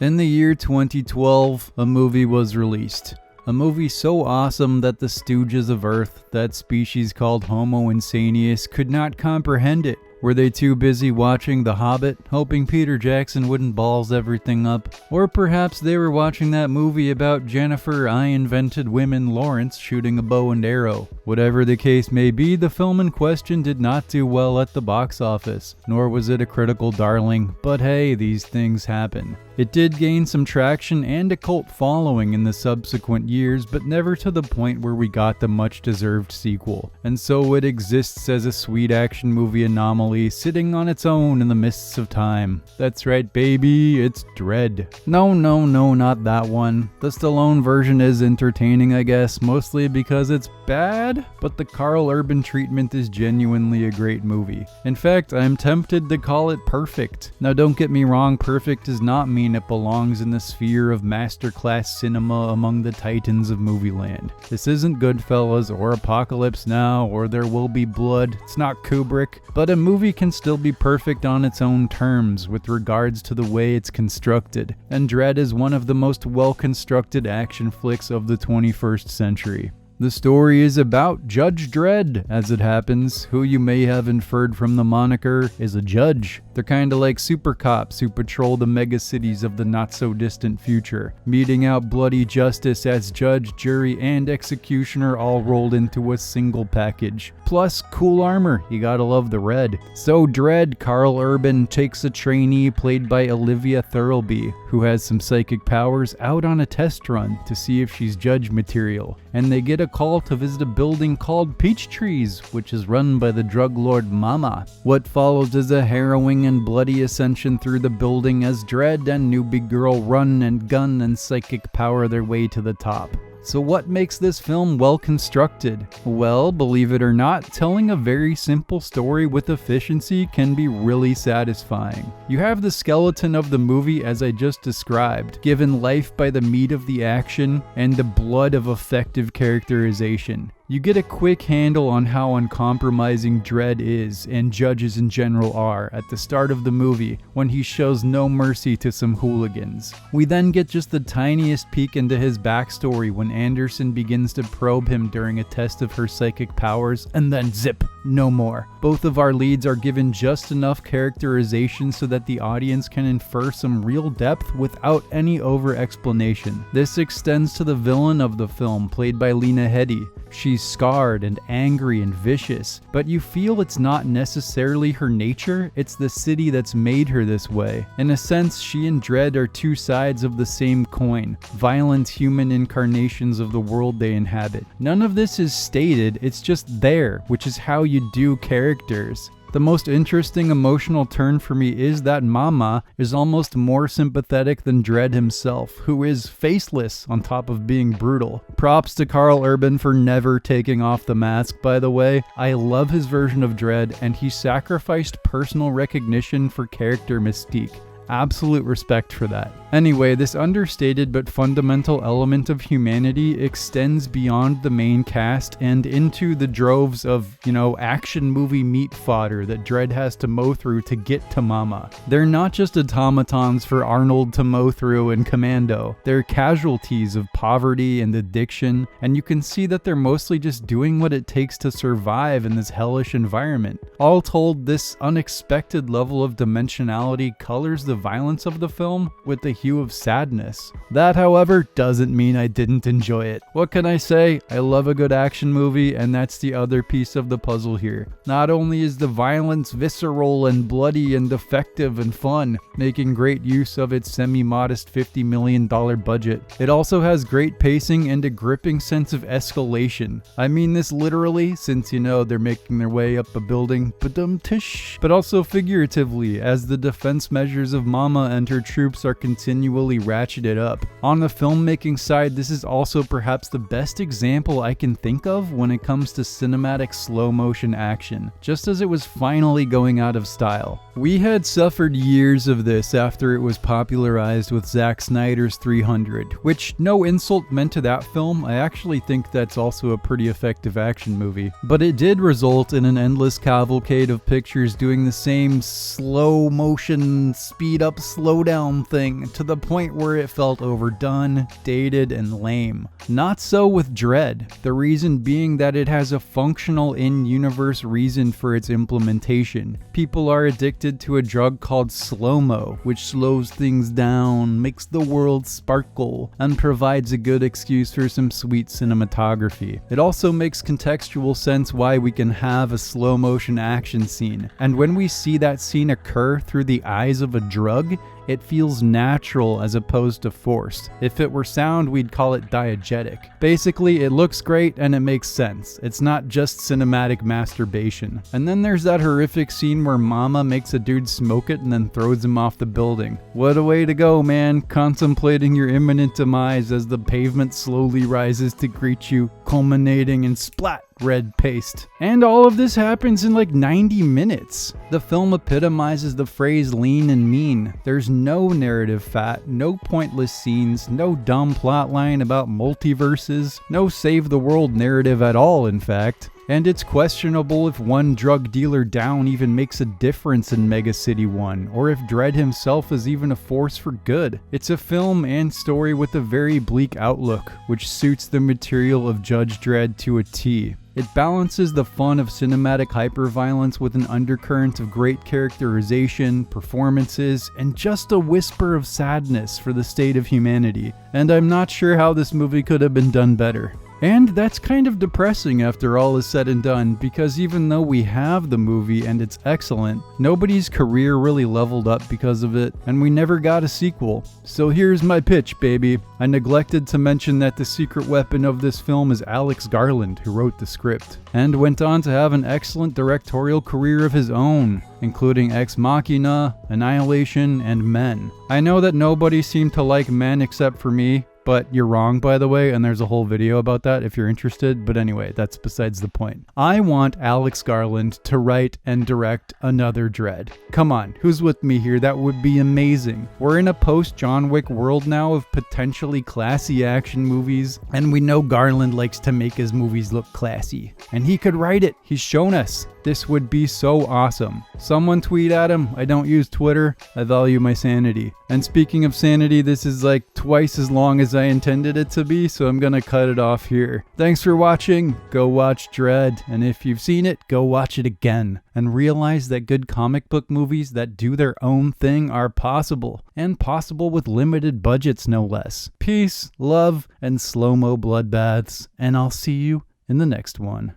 In the year 2012, a movie was released. A movie so awesome that the stooges of Earth, that species called Homo insanius, could not comprehend it. Were they too busy watching The Hobbit, hoping Peter Jackson wouldn't balls everything up? Or perhaps they were watching that movie about Jennifer I Invented Women Lawrence shooting a bow and arrow. Whatever the case may be, the film in question did not do well at the box office, nor was it a critical darling, but hey, these things happen. It did gain some traction and a cult following in the subsequent years, but never to the point where we got the much-deserved sequel. And so it exists as a sweet action movie anomaly, sitting on its own in the mists of time. That's right, baby, it's Dredd. No, not that one. The Stallone version is entertaining, I guess, mostly because it's bad, but the Karl Urban treatment is genuinely a great movie. In fact, I'm tempted to call it perfect. Now don't get me wrong, perfect does not mean it belongs in the sphere of masterclass cinema among the titans of movieland. This isn't Goodfellas or Apocalypse Now or There Will Be Blood, it's not Kubrick, but a movie can still be perfect on its own terms with regards to the way it's constructed, and Dredd is one of the most well-constructed action flicks of the 21st century. The story is about Judge Dredd, as it happens, who you may have inferred from the moniker is a judge. They're kinda like super cops who patrol the megacities of the not-so-distant future, meting out bloody justice as judge, jury, and executioner all rolled into a single package. Plus, cool armor, you gotta love the red. So Dredd, Karl Urban, takes a trainee played by Olivia Thirlby, who has some psychic powers, out on a test run to see if she's judge material, and they get a call to visit a building called Peach Trees, which is run by the drug lord Mama. What follows is a harrowing and bloody ascension through the building as Dredd and newbie girl run and gun and psychic power their way to the top. So what makes this film well constructed? Well, believe it or not, telling a very simple story with efficiency can be really satisfying. You have the skeleton of the movie as I just described, given life by the meat of the action and the blood of effective characterization. You get a quick handle on how uncompromising Dredd is, and judges in general are, at the start of the movie, when he shows no mercy to some hooligans. We then get just the tiniest peek into his backstory when Anderson begins to probe him during a test of her psychic powers, and then zip, no more. Both of our leads are given just enough characterization so that the audience can infer some real depth without any over-explanation. This extends to the villain of the film, played by Lena Headey. She's scarred and angry and vicious, but you feel it's not necessarily her nature, it's the city that's made her this way. In a sense, she and Dredd are two sides of the same coin, violent human incarnations of the world they inhabit. None of this is stated, it's just there, which is how you do characters. The most interesting emotional turn for me is that Mama is almost more sympathetic than Dredd himself, who is faceless on top of being brutal. Props to Karl Urban for never taking off the mask, by the way. I love his version of Dredd, and he sacrificed personal recognition for character mystique. Absolute respect for that. Anyway, this understated but fundamental element of humanity extends beyond the main cast and into the droves of, action movie meat fodder that Dredd has to mow through to get to Mama. They're not just automatons for Arnold to mow through in Commando. They're casualties of poverty and addiction, and you can see that they're mostly just doing what it takes to survive in this hellish environment. All told, this unexpected level of dimensionality colors the violence of the film with the hue of sadness. That, however, doesn't mean I didn't enjoy it. What can I say? I love a good action movie, and that's the other piece of the puzzle here. Not only is the violence visceral and bloody and effective and fun, making great use of its semi-modest $50 million budget, it also has great pacing and a gripping sense of escalation. I mean this literally, since they're making their way up a building, but also figuratively, as the defense measures of Mama and her troops are continually ratcheted up. On the filmmaking side, this is also perhaps the best example I can think of when it comes to cinematic slow motion action, just as it was finally going out of style. We had suffered years of this after it was popularized with Zack Snyder's 300, which, no insult meant to that film, I actually think that's also a pretty effective action movie. But it did result in an endless cavalcade of pictures doing the same slow motion, speed up, slow down thing to the point where it felt overdone, dated, and lame. Not so with Dredd, the reason being that it has a functional in-universe reason for its implementation. People are addicted to a drug called slow-mo, which slows things down, makes the world sparkle, and provides a good excuse for some sweet cinematography. It also makes contextual sense why we can have a slow-motion action scene, and when we see that scene occur through the eyes of a drug, it feels natural as opposed to forced. If it were sound, we'd call it diegetic. Basically, it looks great and it makes sense. It's not just cinematic masturbation. And then there's that horrific scene where Mama makes a dude smoke it and then throws him off the building. What a way to go, man, contemplating your imminent demise as the pavement slowly rises to greet you, culminating in splat red paste. And all of this happens in like 90 minutes. The film epitomizes the phrase lean and mean. There's no narrative fat, no pointless scenes, no dumb plotline about multiverses, no save the world narrative at all, in fact. And it's questionable if one drug dealer down even makes a difference in Mega City 1, or if Dredd himself is even a force for good. It's a film and story with a very bleak outlook, which suits the material of Judge Dredd to a T. It balances the fun of cinematic hyperviolence with an undercurrent of great characterization, performances, and just a whisper of sadness for the state of humanity. And I'm not sure how this movie could have been done better. And that's kind of depressing after all is said and done, because even though we have the movie and it's excellent, nobody's career really leveled up because of it, and we never got a sequel. So here's my pitch, baby. I neglected to mention that the secret weapon of this film is Alex Garland, who wrote the script, and went on to have an excellent directorial career of his own, including Ex Machina, Annihilation, and Men. I know that nobody seemed to like Men except for me, but you're wrong, by the way, and there's a whole video about that if you're interested. But anyway, that's besides the point. I want Alex Garland to write and direct another Dredd. Come on, who's with me here? That would be amazing. We're in a post-John Wick world now of potentially classy action movies, and we know Garland likes to make his movies look classy. And he could write it. He's shown us. This would be so awesome. Someone tweet at him. I don't use Twitter. I value my sanity. And speaking of sanity, this is like twice as long as I intended it to be, so I'm gonna cut it off here. Thanks for watching. Go watch Dredd, and if you've seen it, go watch it again. And realize that good comic book movies that do their own thing are possible, and possible with limited budgets no less. Peace, love, and slow-mo bloodbaths, and I'll see you in the next one.